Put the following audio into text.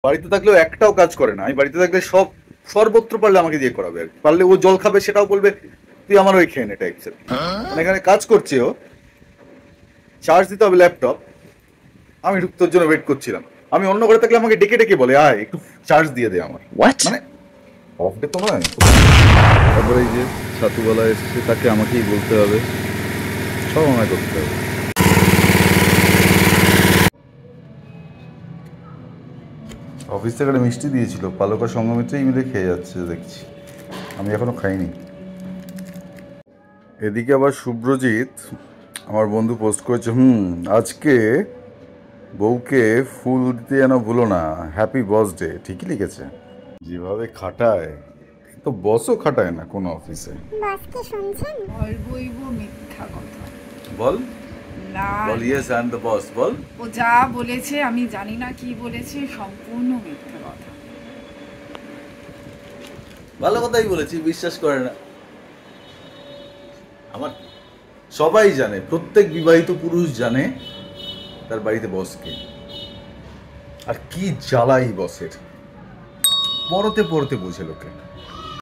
বাড়িতে থাকলেও একটাও কাজ করে না। আমি বাড়িতে থাকলে সর্বত্র পারলে আমাকে দিয়ে করাবে আর কি। পারলে ও জল খাবে সেটাও বলবে তুই আমার ওই খেয়ে নে টাইপসের। মানে এখানে কাজ করছে ও, চার্জ দিতে হবে ল্যাপটপ, আমি তোর জন্য ওয়েট করছিলাম। আমি অন্য ঘরে থাকলে আমাকে ডেকে ডেকে বলে আয় একটু চার্জ দিয়ে দে আমার। হোয়াট? মানে অফ ডে তো নয়। তারপরে এই যে ছাতুবেলা এসছে, তাকে আমাকেই বলতে হবে, সব আমায় করতে হবে। অফিস থেকে একটা মিষ্টি দিয়েছিল, পালকা সঙ্গমিত্রেই মিলে খেয়ে যাচ্ছে দেখছি, আমি এখনো খাইনি। এদিকে আবার শুভ্রজিৎ আমার বন্ধু পোস্ট করেছে, আজকে বউকে ফুল দিতে যেন ভুলো না, হ্যাপি বার্থডে। ঠিকই লিখেছে। যেভাবে খাটায়, তো বসও খাটায় না কোনো অফিসে। বসকে শুনছেন? বলবইব মিথ্যা কথা। বল না, বল, yes I am the boss, বল। ও যা বলেছে আমি জানি না কি বলেছে, সম্পূর্ণ মিথ্যা কথা। ভালো কথাই বলেছি, বিশ্বাস করে না। আমার সবাই জানে, প্রত্যেক বিবাহিত পুরুষ জানে তার বাড়িতে বসকে। আর কি জ্বালাই বসের, পরতে পরতে বোঝে লোকে।